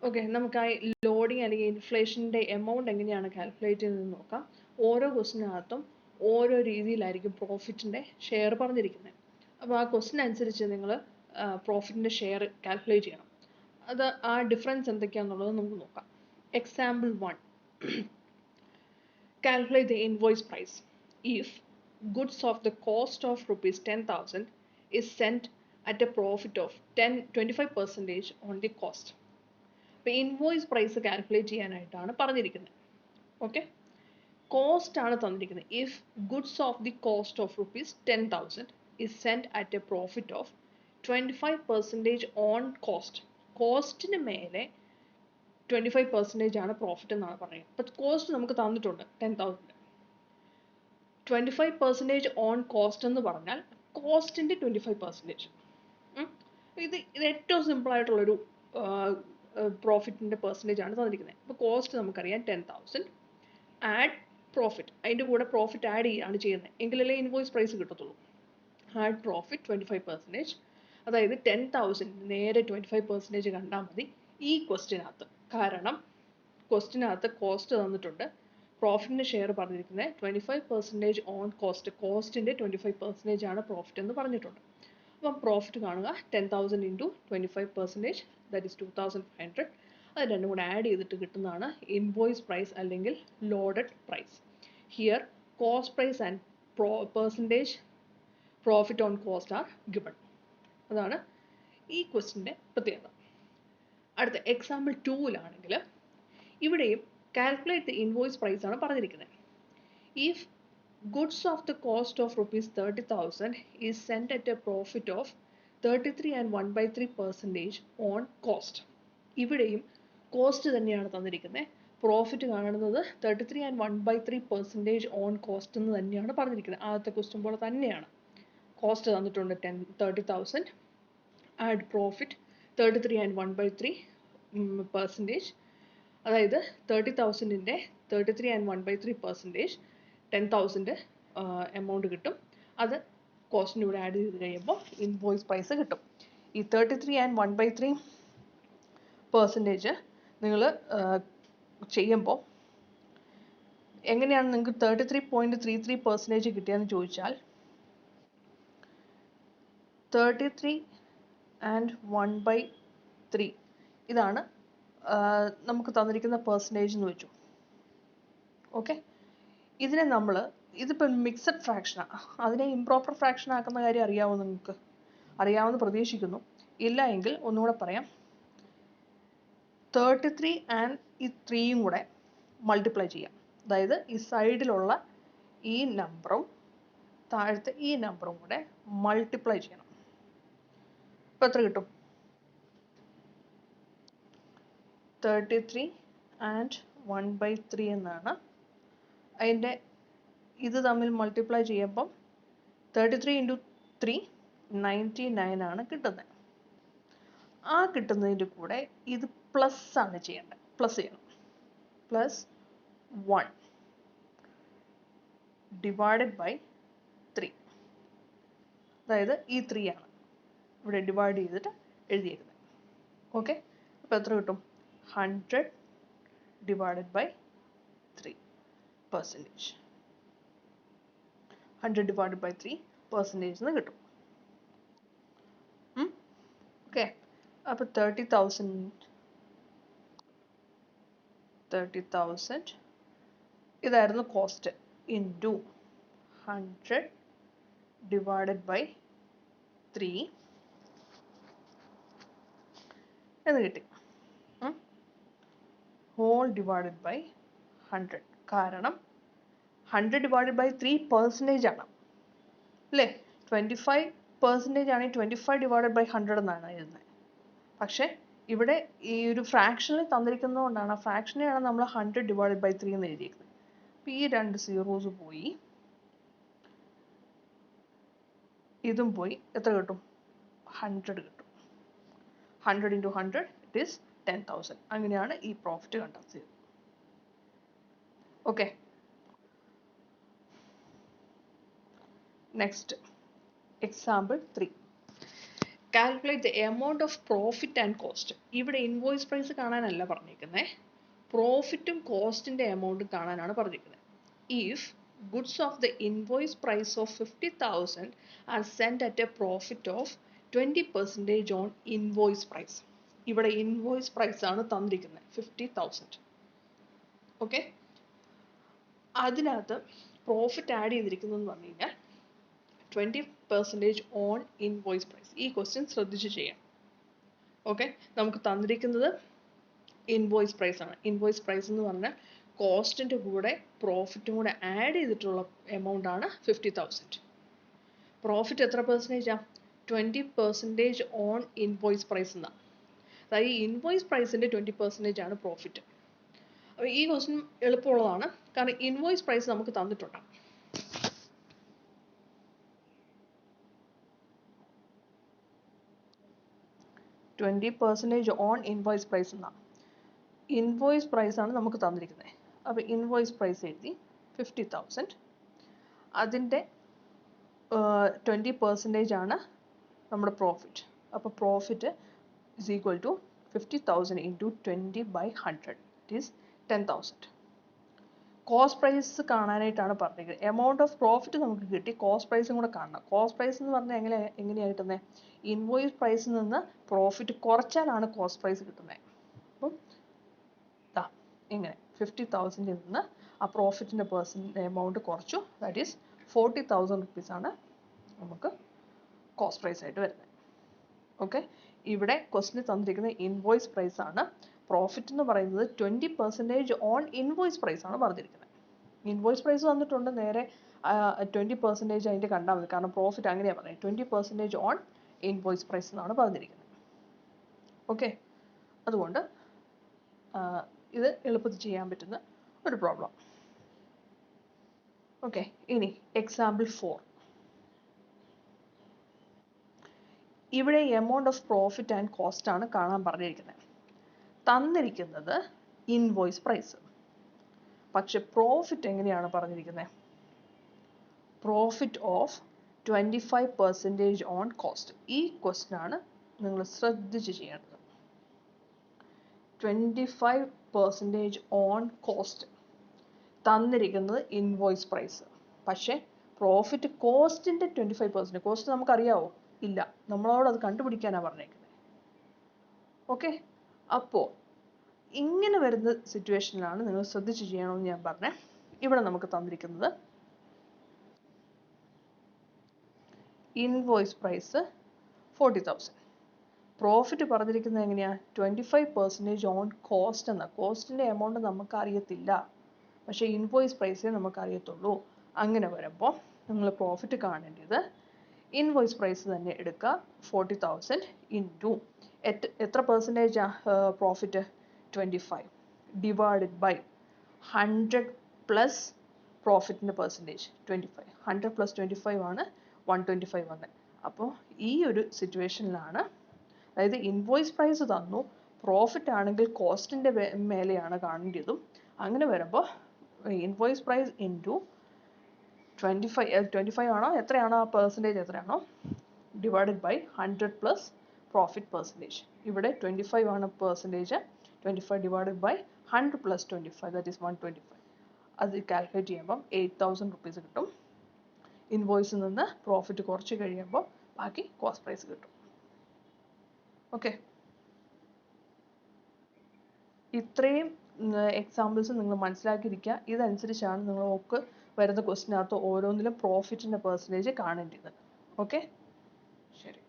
Okay, നമുക്ക് ആ loading അല്ലെങ്കിൽ ഇൻഫ്ലേഷൻ്റെ എമൗണ്ട് എങ്ങനെയാണ് കാൽക്കുലേറ്റ് ചെയ്യുന്നത് നോക്കാം. ഓരോ ക്വസ്റ്റിനകത്തും ഓരോ രീതിയിലായിരിക്കും പ്രോഫിറ്റിൻ്റെ ഷെയർ പറഞ്ഞിരിക്കുന്നത്. അപ്പോൾ ആ ക്വസ്റ്റിൻ അനുസരിച്ച് നിങ്ങൾ പ്രോഫിറ്റിൻ്റെ ഷെയർ കാൽക്കുലേറ്റ് ചെയ്യണം. അത് ആ ഡിഫറൻസ് എന്തൊക്കെയാണെന്നുള്ളത് നമുക്ക് നോക്കാം. Example 1. Calculate the invoice price if goods of the cost of rupees 10,000 is sent at a profit of 25% on the cost. അപ്പോൾ ഇൻവോയ്സ് പ്രൈസ് കാൽക്കുലേറ്റ് ചെയ്യാനായിട്ടാണ് പറഞ്ഞിരിക്കുന്നത്. ഓക്കെ, കോസ്റ്റ് ആണ് തന്നിരിക്കുന്നത്. If goods of the cost of rupees 10,000 is sent at a profit of 25% on cost. കോസ്റ്റിന് മേലെ 25% ആണ് profit എന്നാണ് പറയുന്നത്. അപ്പോൾ കോസ്റ്റ് നമുക്ക് തന്നിട്ടുണ്ട് 10,000. 25% ഓൺ കോസ്റ്റ് എന്ന് പറഞ്ഞാൽ കോസ്റ്റിൻ്റെ 25%. ഇത് ഏറ്റവും സിമ്പിളായിട്ടുള്ളൊരു പ്രോഫിറ്റിൻ്റെ പെർസെൻറ്റേജ് ആണ് തന്നിരിക്കുന്നത്. അപ്പോൾ കോസ്റ്റ് നമുക്കറിയാം 10,000 ആഡ് പ്രോഫിറ്റ്, അതിൻ്റെ കൂടെ പ്രോഫിറ്റ് ആഡ് ചെയ്യുകയാണ് ചെയ്യുന്നത്, എങ്കിലല്ലേ ഇൻവോയ്സ് പ്രൈസ് കിട്ടത്തുള്ളൂ. ആഡ് പ്രോഫിറ്റ് 25%, അതായത് 10,000 നേരെ 25% കണ്ടാൽ മതി ഈ ക്വസ്റ്റിനകത്ത്. കാരണം ക്വസ്റ്റിനകത്ത് കോസ്റ്റ് തന്നിട്ടുണ്ട്, പ്രോഫിറ്റിൻ്റെ ഷെയർ പറഞ്ഞിരിക്കുന്നത് 25% ഓൺ കോസ്റ്റ്, കോസ്റ്റിൻ്റെ 25% ആണ് പ്രോഫിറ്റ് എന്ന് പറഞ്ഞിട്ടുണ്ട്. അപ്പം പ്രോഫിറ്റ് കാണുക 10,000 ഇൻറ്റു 25%, ദാറ്റ് ഈസ് 2,500. അത് രണ്ടും കൂടെ ആഡ് ചെയ്തിട്ട് കിട്ടുന്നതാണ് ഇൻവോയ്സ് പ്രൈസ് അല്ലെങ്കിൽ loaded price. Here cost price and percentage profit on cost are given. അതാണ് ഈ ക്വസ്റ്റിൻ്റെ പ്രത്യേകത. അടുത്ത എക്സാമ്പിൾ 2-ലാണെങ്കിൽ ഇവിടെയും കാൽക്കുലേറ്റ് ദി ഇൻവോയ്സ് പ്രൈസ് ആണ് പറഞ്ഞിരിക്കുന്നത്. If goods of the cost of rupees 30,000 is sent at a profit of 33 and 1/3% on cost. ഇവിടെയും cost തന്നെയാണ് തന്നിരിക്കുന്നത്. പ്രോഫിറ്റ് കാണുന്നത് 33 and 1/3% ഓൺ കോസ്റ്റ് എന്ന് തന്നെയാണ് പറഞ്ഞിരിക്കുന്നത്. ആദ്യത്തെ ക്വസ്റ്റ്യൻ പോലെ തന്നെയാണ്. കോസ്റ്റ് തന്നിട്ടുണ്ട് 30,000, ആഡ് പ്രോഫിറ്റ് 33 and 1/3%, അതായത് 30,000ൻ്റെ 33 and 1/3%, 10,000 എമൗണ്ട് കിട്ടും. അത് കോസ്റ്റിൻ്റെ കൂടെ ആഡ് ചെയ്ത് കഴിയുമ്പോൾ ഇൻവോയ്സ് പ്രൈസ് കിട്ടും. ഈ 33 and 1/3% നിങ്ങൾ ചെയ്യുമ്പോൾ എങ്ങനെയാണ് നിങ്ങൾക്ക് 33.33% കിട്ടിയതെന്ന് ചോദിച്ചാൽ 33 and 1/3 ഇതാണ് നമുക്ക് തന്നിരിക്കുന്ന പെർസെൻറ്റേജ് എന്ന് വെച്ചു. ഓക്കെ, ഇതിനെ നമ്മൾ ഇതിപ്പോൾ മിക്സഡ് ഫ്രാക്ഷനാണ്, അതിനെ ഇംപ്രോപ്പർ ഫ്രാക്ഷൻ ആക്കുന്ന കാര്യം അറിയാമോ? നിങ്ങൾക്ക് അറിയാമെന്ന് പ്രതീക്ഷിക്കുന്നു. ഇല്ല എങ്കിൽ ഒന്നുകൂടെ പറയാം. 33 ആൻഡ് ഈ 3യും കൂടെ മൾട്ടിപ്ലൈ ചെയ്യാം. അതായത് ഈ സൈഡിലുള്ള ഈ നമ്പറും താഴത്തെ ഈ നമ്പറും കൂടെ മൾട്ടിപ്ലൈ ചെയ്യണം. ഇപ്പോൾ എത്ര കിട്ടും? 33 ആൻഡ് 1/3 എന്നാണ്. അതിൻ്റെ ഇത് തമ്മിൽ മൾട്ടിപ്ലൈ ചെയ്യുമ്പം 33 ഇൻറ്റു 3 99 ആണ് കിട്ടുന്നത്. ആ കിട്ടുന്നതിൻ്റെ കൂടെ ഇത് പ്ലസ് ആണ് ചെയ്യേണ്ടത്. പ്ലസ് ചെയ്യണം. പ്ലസ് 1 ഡിവൈഡഡ് ബൈ 3, അതായത് ഈ 3 ആണ് ഇവിടെ ഡിവൈഡ് ചെയ്തിട്ട് എഴുതിയിരിക്കുന്നത്. ഓക്കെ, അപ്പോൾ എത്ര കിട്ടും? 100 ഡിവൈഡഡ് ബൈ 3%. 100 ഡിവൈഡഡ് ബൈ 3% എന്ന് കിട്ടും. ഓക്കെ, അപ്പോൾ 30,000 ഇതായിരുന്നു കോസ്റ്റ് ഇൻറ്റു 100 ഡിവൈഡഡ് ബൈ 3 എന്ന് കിട്ടി. Whole divided by 100. കാരണം 100 ഡിവൈഡഡ് ബൈ 3% ആണ് അല്ലേ? 25% ആണെങ്കിൽ 25 ഡിവൈഡഡ് ബൈ 100 എന്നാണ് എഴുതുന്നത്. പക്ഷേ ഇവിടെ ഈ ഒരു ഫ്രാക്ഷനിൽ തന്നിരിക്കുന്നതുകൊണ്ടാണ് ആ ഫ്രാക്ഷനെയാണ് നമ്മൾ 100 ഡിവൈഡഡ് ബൈ 3 എന്ന് എഴുതിയിരിക്കുന്നത്. അപ്പോൾ ഈ 2 സീറോസ് പോയി, ഇതും പോയി. എത്ര കിട്ടും? 100 കിട്ടും. 100 ഇൻറ്റു 100 ഇറ്റ് ഈസ് 10,000. അങ്ങനെയാണ് ഈ പ്രോഫിറ്റ് കണ്ടെത്തിയത്. Okay, next example 3. Calculate the amount of profit and cost. ഇവിടെ ഇൻവോയ്സ് പ്രൈസ് കാണാനല്ല പറഞ്ഞിരിക്കുന്നത്, പ്രോഫിറ്റും കോസ്റ്റിൻ്റെ എമൗണ്ടും കാണാനാണ് പറഞ്ഞിരിക്കുന്നത്. If goods of the invoice price of 50,000 are sent at a profit of 20% on invoice price. ഇവിടെ invoice price ആണ് തന്നിരിക്കുന്നത് 50,000. Okay, അതിനകത്ത് profit add ചെയ്തിരിക്കുന്നതെന്ന് പറഞ്ഞു കഴിഞ്ഞാൽ 20% ഓൺ ഇൻവോയ്സ് പ്രൈസ്. ഈ ക്വസ്റ്റ്യൻ ശ്രദ്ധിച്ച് ചെയ്യാം. ഓക്കെ, നമുക്ക് തന്നിരിക്കുന്നത് ഇൻവോയ്സ് പ്രൈസ് ആണ്. ഇൻവോയ്സ് പ്രൈസ് എന്ന് പറഞ്ഞാൽ കോസ്റ്റിൻ്റെ കൂടെ പ്രോഫിറ്റും കൂടെ ആഡ് ചെയ്തിട്ടുള്ള എമൗണ്ട് ആണ് 50,000. പ്രോഫിറ്റ് എത്ര പെർസെൻറ്റേജാണ്? 20% ഓൺ ഇൻവോയ്സ് പ്രൈസ് എന്നാണ്. അതായത് ഈ ഇൻവോയ്സ് പ്രൈസിൻ്റെ 20% ആണ് പ്രോഫിറ്റ്. അപ്പോൾ ഈ ക്വസ്റ്റ്യൻ എളുപ്പമുള്ളതാണ്, കാരണം ഇൻവോയ്സ് പ്രൈസ് നമുക്ക് തന്നിട്ടുണ്ട്. %20 ഓൺ ഇൻവോയ്സ് പ്രൈസ് എന്നാണ്. ഇൻവോയ്സ് പ്രൈസ് ആണ് നമുക്ക് തന്നിരിക്കുന്നത്. അപ്പോൾ ഇൻവോയ്സ് പ്രൈസ് എഴുതി 50,000, അതിൻ്റെ 20% ആണ് നമ്മുടെ പ്രോഫിറ്റ്. അപ്പോൾ profit is equal to 50,000 into 20/100, it is 10,000. Cost price കാണാനായിട്ടാണ് പറഞ്ഞിരിക്കുന്നത്. എമൗണ്ട് ഓഫ് പ്രോഫിറ്റ് നമുക്ക് കിട്ടി, കോസ്റ്റ് പ്രൈസും കൂടെ കാണണം. കോസ്റ്റ് പ്രൈസ് എന്ന് പറഞ്ഞാൽ എങ്ങനെയാണ് കിട്ടുന്നത്? ഇൻവോയ്സ് പ്രൈസിൽ നിന്ന് പ്രോഫിറ്റ് കുറച്ചാലാണ് കോസ്റ്റ് പ്രൈസ് കിട്ടുന്നത്. അപ്പം ഇങ്ങനെ 50,000 നിന്ന് ആ പ്രോഫിറ്റിൻ്റെ എമൗണ്ട് കുറച്ചു, ദാറ്റ് ഈസ് 40,000 rupees ആണ് നമുക്ക് കോസ്റ്റ് പ്രൈസ് ആയിട്ട് വരുന്നത്. ഓക്കെ, ഇവിടെ ക്വസ്റ്റിന് തന്നിരിക്കുന്നത് ഇൻവോയ്സ് പ്രൈസ് ആണ്. പ്രോഫിറ്റ് എന്ന് പറയുന്നത് 20% ഓൺ ഇൻവോയ്സ് പ്രൈസ് ആണ് പറഞ്ഞിരിക്കുന്നത്. ഇൻവോയ്സ് പ്രൈസ് തന്നിട്ടുണ്ട്, നേരെ 20% അതിൻ്റെ കണ്ടാൽ മതി, കാരണം പ്രോഫിറ്റ് അങ്ങനെയാണ് പറയുന്നത്. 20% ഓൺ ഇൻവോയ്സ് പ്രൈസ് എന്നാണ് പറഞ്ഞിരിക്കുന്നത്. ഓക്കെ, അതുകൊണ്ട് ഇത് എളുപ്പത്തിൽ ചെയ്യാൻ പറ്റുന്ന ഒരു പ്രോബ്ലം. ഓക്കെ, ഇനി എക്സാമ്പിൾ 4. ഇവിടെ amount of profit and cost ആണ് കാണാൻ പറഞ്ഞിരിക്കുന്നത്. തന്നിരിക്കുന്നത് ഇൻവോയ്സ് പ്രൈസ്, പക്ഷെ പ്രോഫിറ്റ് എങ്ങനെയാണ് പറഞ്ഞിരിക്കുന്നത്? Profit of 25% on cost. ഈ ക്വസ്റ്റ്യൻ ആണ് നിങ്ങൾ ശ്രദ്ധിച്ച് ചെയ്യേണ്ടത്. 25% ഓൺ കോസ്റ്റ്, തന്നിരിക്കുന്നത് ഇൻവോയ്സ് പ്രൈസ്, പക്ഷേ പ്രോഫിറ്റ് കോസ്റ്റിൻ്റെ 25%. കോസ്റ്റ് നമുക്കറിയാവോ? ഇല്ല, നമ്മളോട് അത് കണ്ടുപിടിക്കാനാണ് പറഞ്ഞേക്കുന്നത്. ഓക്കെ, അപ്പോൾ ഇങ്ങനെ വരുന്ന സിറ്റുവേഷനിലാണ് നിങ്ങൾ ശ്രദ്ധിച്ച് ചെയ്യണമെന്ന് ഞാൻ പറഞ്ഞത്. ഇവിടെ നമുക്ക് തന്നിരിക്കുന്നത് ഇൻവോയ്സ് പ്രൈസ് 40,000, പ്രോഫിറ്റ് പറഞ്ഞിരിക്കുന്നത് എങ്ങനെയാണ്? 25% ഓൺ കോസ്റ്റ് എന്ന. കോസ്റ്റിൻ്റെ എമൗണ്ട് നമുക്ക് അറിയത്തില്ല, പക്ഷേ ഇൻവോയ്സ് പ്രൈസേ നമുക്ക് അറിയത്തുള്ളൂ. അങ്ങനെ വരുമ്പോൾ നിങ്ങൾ പ്രോഫിറ്റ് കാണേണ്ടത് ഇൻവോയ്സ് പ്രൈസ് തന്നെ എടുക്കുക. 40,000 ഇൻറ്റു എത്ര പെർസെൻറ്റേജാണ് പ്രോഫിറ്റ്? 25 ഡിവൈഡഡ് ബൈ 100 പ്ലസ് പ്രോഫിറ്റിൻ്റെ പെർസെൻറ്റേജ് 25. 100 പ്ലസ് 25 ആണ് 125 വന്നത്. അപ്പോൾ ഈ ഒരു സിറ്റുവേഷനിലാണ്, അതായത് ഇൻവോയ്സ് പ്രൈസ് തന്നു, പ്രോഫിറ്റ് ആണെങ്കിൽ കോസ്റ്റിൻ്റെ മേലെയാണ് കാണേണ്ടതും. അങ്ങനെ വരുമ്പോൾ ഇൻവോയ്സ് പ്രൈസ് ഇൻറ്റു 25 ആണോ എത്രയാണോ ആ പെർസെൻറ്റേജ് എത്രയാണോ divided by 100 plus profit percentage. ഇവിടെ 25 ആണ് percentage, 25 divided by 100 plus 25, that is 125. അത് കാൽക്കുലേറ്റ് ചെയ്യുമ്പം 8,000 rupees കിട്ടും. ഇൻവോയ്സിൽ നിന്ന് പ്രോഫിറ്റ് കുറച്ച് കഴിയുമ്പോൾ ബാക്കി കോസ്റ്റ് പ്രൈസ് കിട്ടും. ഓക്കെ, ഇത്രയും എക്സാമ്പിൾസ് നിങ്ങൾ മനസ്സിലാക്കിയിരിക്കുക. ഇതനുസരിച്ചാണ് നിങ്ങൾക്ക് വരുന്ന ക്വസ്റ്റിനകത്ത് ഓരോന്നിലും പ്രോഫിറ്റിൻ്റെ പെർസെൻറ്റേജ് കാണേണ്ടത്. ഓക്കെ, ശരി.